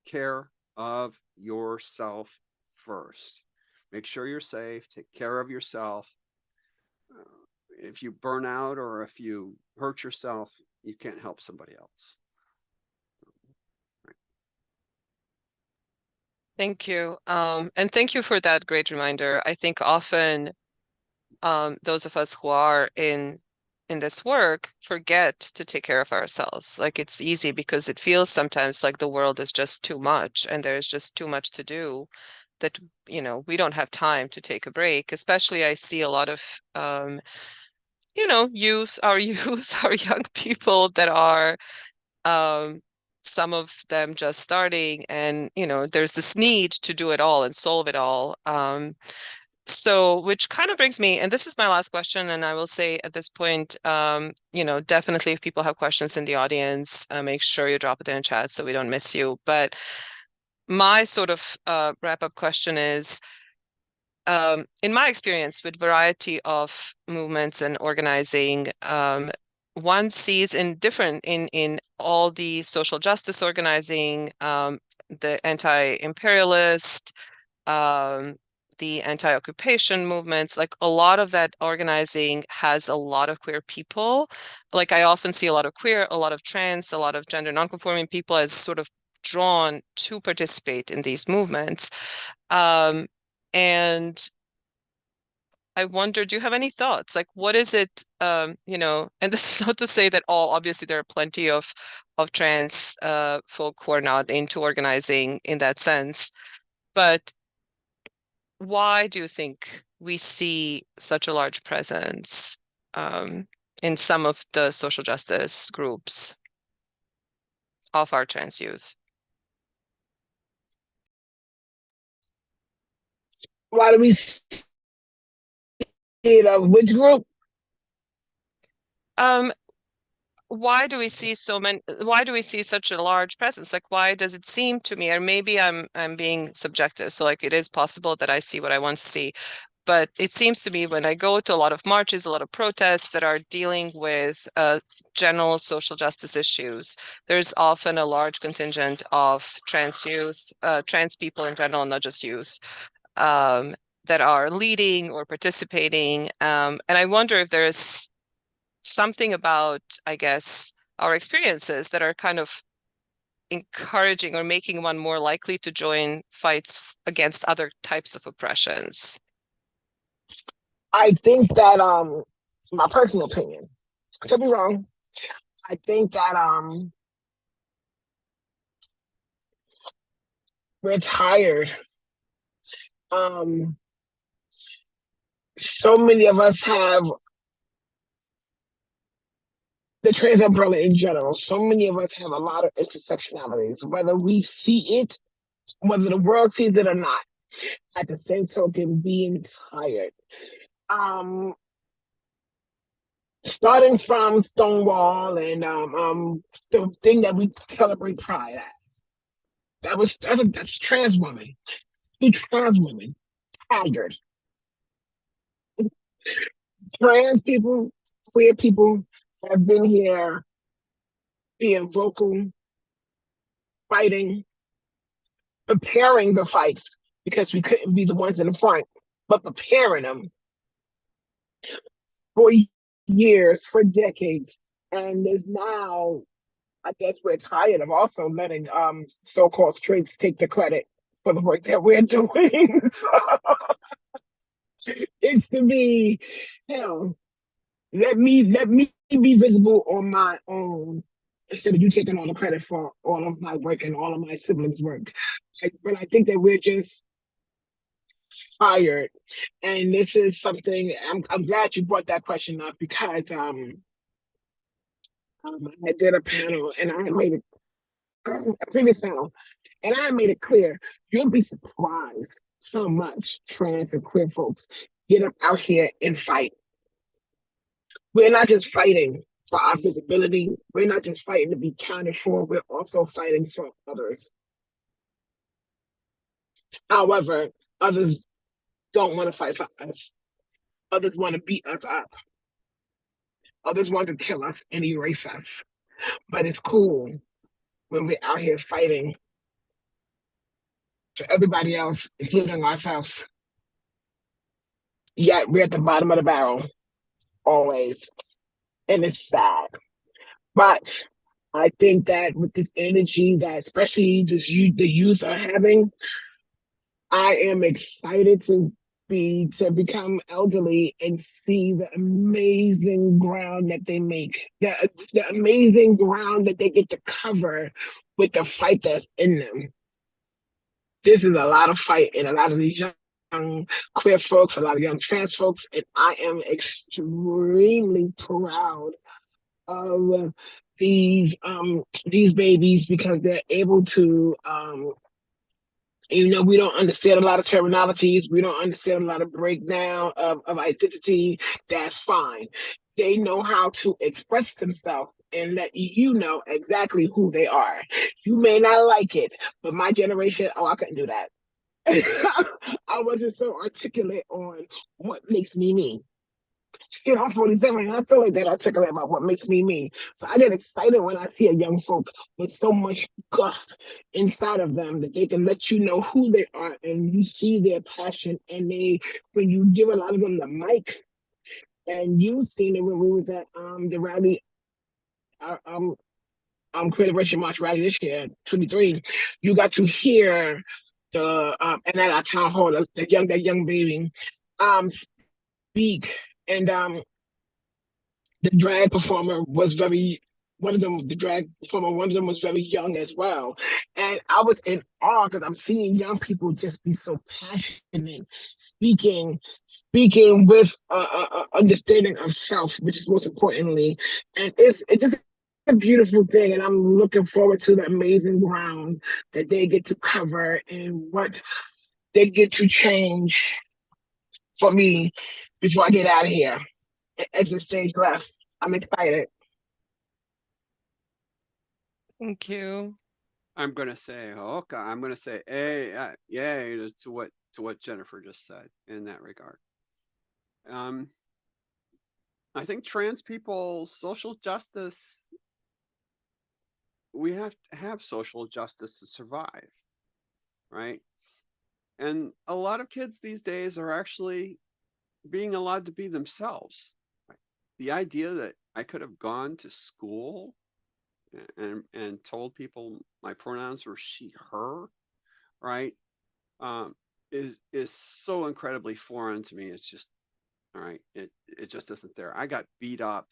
care of yourself first. Make sure you're safe, take care of yourself. If you burn out or if you hurt yourself, you can't help somebody else. Right. Thank you. And thank you for that great reminder. I think often those of us who are in this work forget to take care of ourselves. Like, it's easy because it feels sometimes like the world is just too much and there's just too much to do, that we don't have time to take a break. Especially I see a lot of youth, our youth, our young people that are some of them just starting, and there's this need to do it all and solve it all. So, which kind of brings me, and this is my last question, and I will say at this point, definitely if people have questions in the audience, make sure you drop it in the chat so we don't miss you. But my sort of wrap-up question is, in my experience with variety of movements and organizing, one sees in all the social justice organizing, the anti-imperialist, the anti-occupation movements, like a lot of that organizing has a lot of queer people. Like, I often see a lot of queer, a lot of trans, a lot of gender nonconforming people as sort of drawn to participate in these movements. And I wonder, do you have any thoughts? Like, what is it, and this is not to say that obviously there are plenty of trans folk who are not into organizing in that sense, but why do you think we see such a large presence in some of the social justice groups of our trans youth? Why do we see it? Which group? Why do we see such a large presence? Like, why does it seem to me, or maybe I'm being subjective, so like it is possible that I see what I want to see, but it seems to me when I go to a lot of marches, a lot of protests that are dealing with general social justice issues, there's often a large contingent of trans youth, trans people in general, not just youth, that are leading or participating. And I wonder if there is something about, I guess, our experiences that are kind of encouraging or making one more likely to join fights against other types of oppressions. I think that my personal opinion, I could be wrong. I think that we're tired. Um, so many of us have the trans umbrella in general. So many of us have a lot of intersectionalities, whether we see it, whether the world sees it or not. At the same token, being tired. Um, Starting from Stonewall and the thing that we celebrate Pride as. That's trans women. Be trans women tired. Trans people, queer people have been here being vocal, fighting, preparing the fights because we couldn't be the ones in the front, but preparing them for years, for decades. And there's now, I guess we're tired of also letting so-called straights take the credit for the work that we're doing. It's to be, you know, let me be visible on my own instead of you taking all the credit for all of my work and all of my siblings' work. But I think that we're just tired, and this is something I'm glad you brought that question up because I did a panel and I made it a previous panel and I made it clear you'll be surprised how much trans and queer folks get up out here and fight. We're not just fighting for our visibility. We're not just fighting to be counted for. We're also fighting for others. However, others don't want to fight for us. Others want to beat us up. Others want to kill us and erase us. But it's cool when we're out here fighting for everybody else, including ourselves. Yet we're at the bottom of the barrel, always. And it's sad. But I think that with this energy that especially the youth are having, I am excited to become elderly and see the amazing ground that they make, the amazing ground that they get to cover with the fight that's in them. This is a lot of fight in a lot of these young queer folks, a lot of young trans folks, and I am extremely proud of these babies because they're able to we don't understand a lot of terminologies. We don't understand a lot of breakdown of identity. That's fine. They know how to express themselves and let you know exactly who they are. You may not like it, but my generation, oh, I couldn't do that. I wasn't so articulate on what makes me me. Shit, I'm 47 and I still like that articulate about what makes me me. So I get excited when I see a young folk with so much guff inside of them that they can let you know who they are and you see their passion and when you give a lot of them the mic and you've seen it when we was at the rally Creative Racial March rally this year, 23, you got to hear and at our town hall, that young baby speak and the drag performer was very one of them was very young as well. And I was in awe because I'm seeing young people just be so passionate, speaking with understanding of self, which is most importantly. And it's just a beautiful thing. And I'm looking forward to the amazing ground that they get to cover and what they get to change for me before I get out of here. Exit stage left. I'm excited. Thank you. I'm gonna say, okay, I'm gonna say, yay to what Jennifer just said in that regard. I think trans people, social justice, we have to have social justice to survive, right? And a lot of kids these days are actually being allowed to be themselves. Right? The idea that I could have gone to school and told people my pronouns were she, her, right? Is so incredibly foreign to me. It's just all right. It just isn't there. I got beat up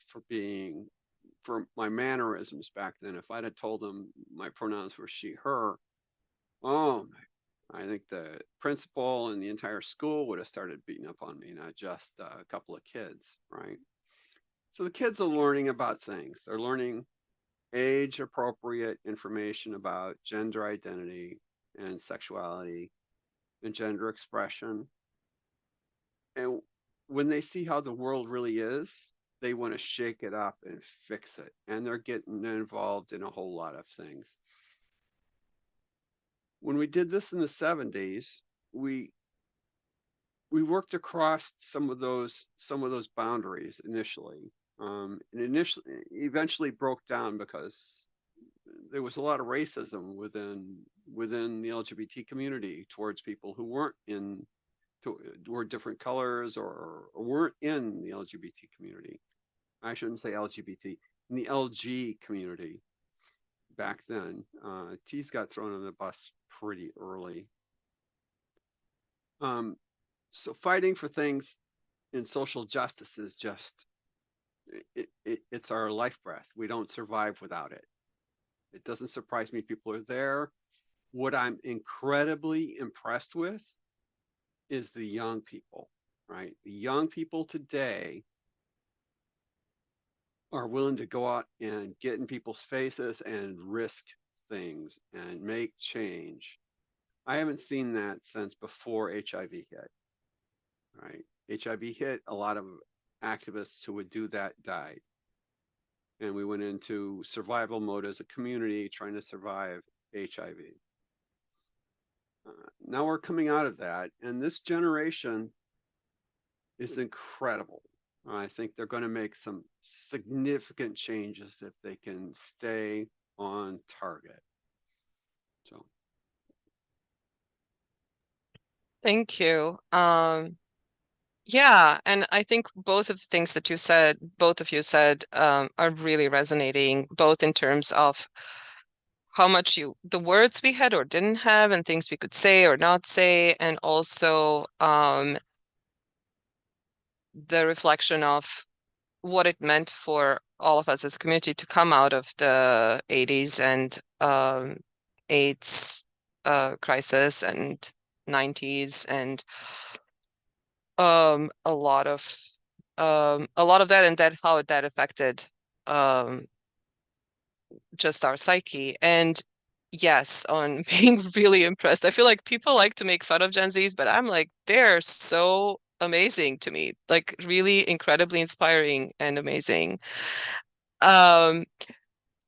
for my mannerisms back then. If I'd have told them my pronouns were she, her, oh, I think the principal and the entire school would have started beating up on me, not just a couple of kids, right? So the kids are learning about things. They're learning age appropriate information about gender identity and sexuality and gender expression. And when they see how the world really is, they want to shake it up and fix it. And they're getting involved in a whole lot of things. When we did this in the 70s, we worked across some of those boundaries initially. Eventually broke down because there was a lot of racism within the LGBT community towards people who weren't were different colors or weren't in the LGBT community. I shouldn't say LGBT, in the LG community back then. T's got thrown on the bus pretty early. So fighting for things in social justice is just, it's our life breath. We don't survive without it. It doesn't surprise me people are there. What I'm incredibly impressed with is the young people, right? The young people today are willing to go out and get in people's faces and risk things and make change. I haven't seen that since before HIV hit, right? HIV hit, a lot of activists who would do that died. And we went into survival mode as a community trying to survive HIV. Now we're coming out of that, and this generation is incredible. I think they're going to make some significant changes if they can stay on target. So, Thank you. Yeah, and I think both of the things that you said, both of you said, are really resonating, both in terms of how much the words we had or didn't have and things we could say or not say, and also the reflection of what it meant for all of us as a community to come out of the 80s and AIDS crisis and 90s and a lot of that, and that how that affected um just our psyche. And yes, on being really impressed. I feel like people like to make fun of Gen Zs, but I'm like, they're so amazing to me, like really incredibly inspiring and amazing. Um,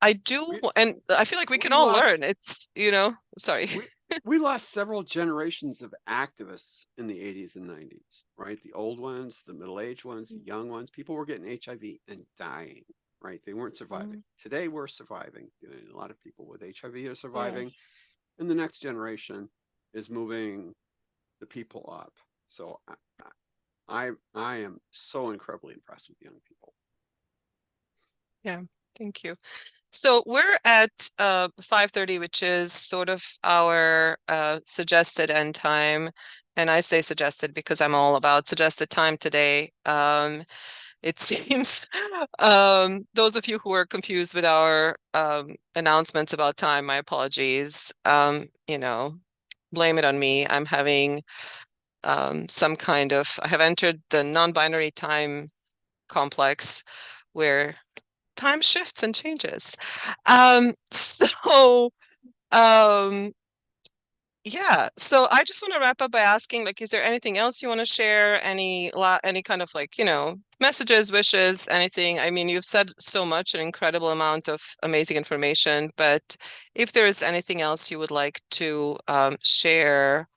I do, we and I feel like we can we all lost learn. It's, sorry. we we lost several generations of activists in the 80s and 90s, right? The old ones, the middle-aged ones, the young ones. People were getting HIV and dying, right? They weren't surviving. Mm, Today we're surviving. A lot of people with HIV are yeah. surviving, and the next generation is moving the people up. So I am so incredibly impressed with young people. Yeah, thank you. So we're at 5:30, which is sort of our suggested end time. And I say suggested because I'm all about suggested time today. It seems those of you who are confused with our announcements about time, my apologies. Blame it on me. I'm having I have entered the non-binary time complex where time shifts and changes. So um, yeah, so I just want to wrap up by asking, like, is there anything else you want to share? Any kind of like, messages, wishes, anything? I mean, you've said so much, an incredible amount of amazing information, but if there is anything else you would like to share,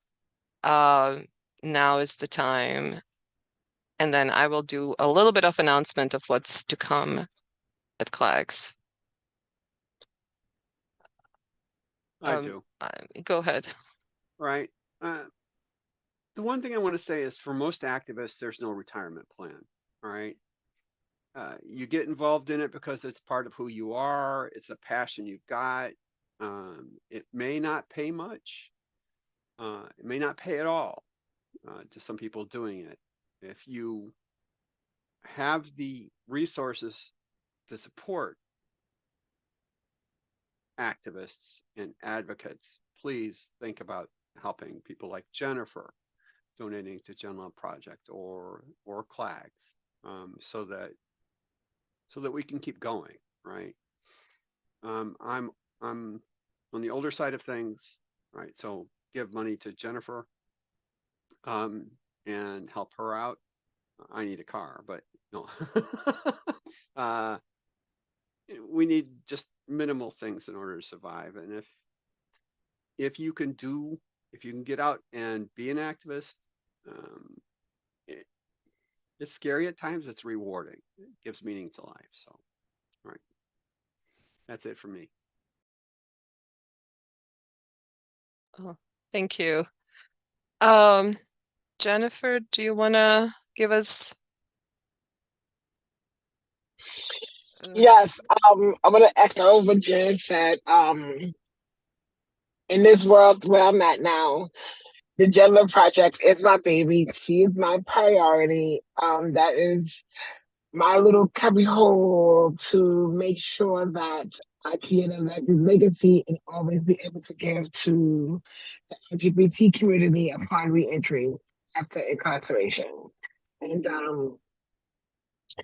uh, now is the time. And then I will do a little bit of announcement of what's to come at CLAGS. I do. Go ahead. Right. The one thing I want to say is for most activists, there's no retirement plan. All right. You get involved in it because it's part of who you are. It's a passion you've got. It may not pay much. It may not pay at all to some people doing it. If you have the resources to support activists and advocates, please think about helping people like Jennifer, donating to Gen Love Project or CLAGS, so that so that we can keep going, right? I'm on the older side of things, right? So give money to Jennifer and help her out. I need a car, but no. We need just minimal things in order to survive. And if you can get out and be an activist, it, it's scary at times. It's rewarding. It gives meaning to life. So, all right, that's it for me. Oh, thank you. Jennifer, do you want to give us? Yes, I'm gonna echo what Jen said. In this world where I'm at now, the Gender Project is my baby. She is my priority. That is my little cubbyhole to make sure that I create a legacy and always be able to give to the LGBT community upon reentry after incarceration. And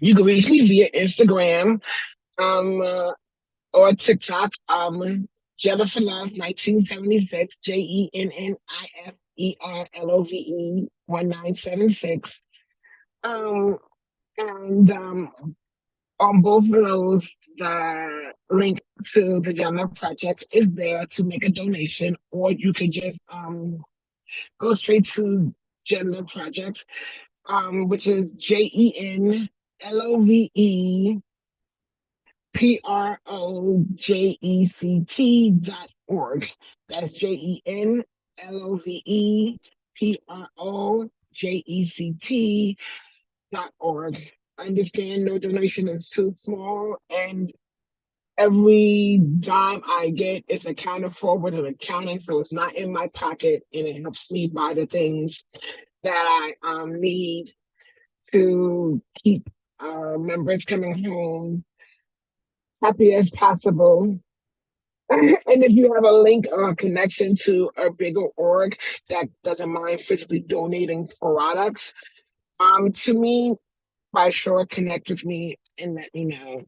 you can reach me via Instagram or TikTok. Jennifer Love 1976, JenniferLove 1976. And on both of those, the link to the Gender Project is there to make a donation, or you can just go straight to Gender Project, which is JenLoveProject.org. That's JenLoveProject.org. Understand no donation is too small, and every dime I get is accounted for with an accountant, so it's not in my pocket, and it helps me buy the things that I need to keep members coming home happy as possible. And if you have a link or a connection to a bigger org that doesn't mind physically donating products, to me, by sure, connect with me and let me know,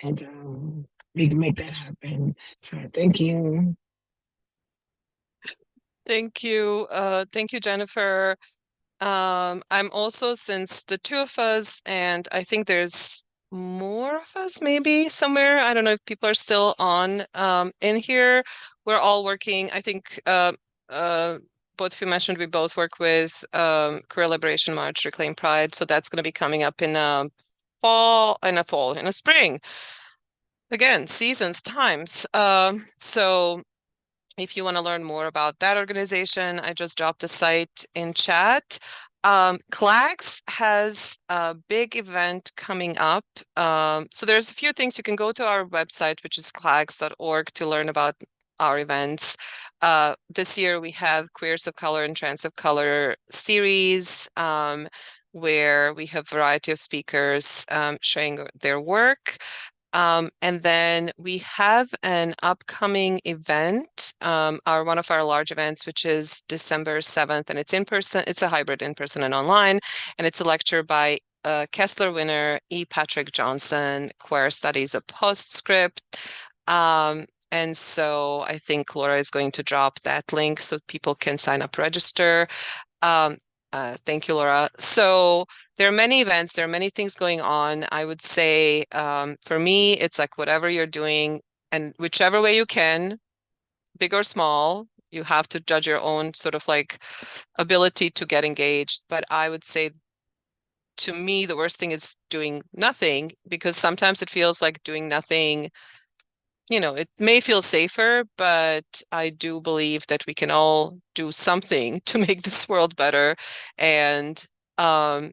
and we can make that happen. So thank you. Thank you. Thank you, Jennifer. I'm also, since the two of us, and I think there's more of us maybe somewhere. I don't know if people are still on in here. We're all working. I think both of you mentioned we both work with Career Liberation March, Reclaim Pride. So that's going to be coming up in a in a spring. Again, seasons, times. So if you want to learn more about that organization, I just dropped the site in chat. CLAGS has a big event coming up. So there's a few things. You can go to our website, which is clags.org, to learn about our events. This year we have Queers of Color and Trans of Color series, where we have a variety of speakers sharing their work. And then we have an upcoming event, one of our large events, which is December 7th, and it's in person. It's a hybrid in person and online, and it's a lecture by Kessler winner E. Patrick Johnson, Queer Studies, a Postscript. And so I think Laura is going to drop that link so people can sign up, register. Thank you, Laura. So there are many events, there are many things going on. I would say for me, it's like whatever you're doing and whichever way you can, big or small, you have to judge your own sort of like ability to get engaged. But I would say to me, the worst thing is doing nothing, because sometimes it feels like doing nothing, it may feel safer, but I do believe that we can all do something to make this world better. And um,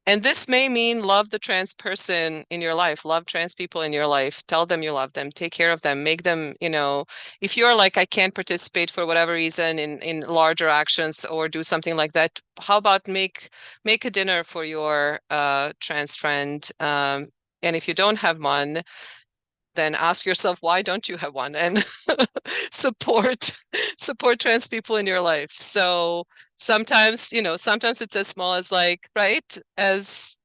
and this may mean love the trans person in your life, love trans people in your life, tell them you love them, take care of them, make them, if you're like, I can't participate for whatever reason in larger actions or do something like that, how about make a dinner for your trans friend? And if you don't have one, then ask yourself, why don't you have one? And support trans people in your life. So sometimes, sometimes it's as small as like, right, as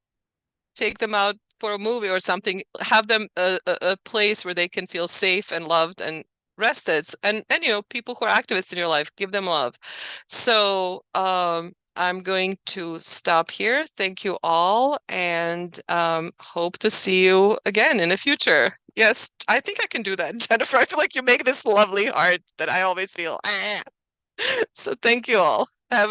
take them out for a movie or something, have them a place where they can feel safe and loved and rested. And people who are activists in your life, give them love. So I'm going to stop here. Thank you all, and hope to see you again in the future. Yes, I think I can do that, Jennifer. I feel like you make this lovely heart that I always feel. So thank you all. Have a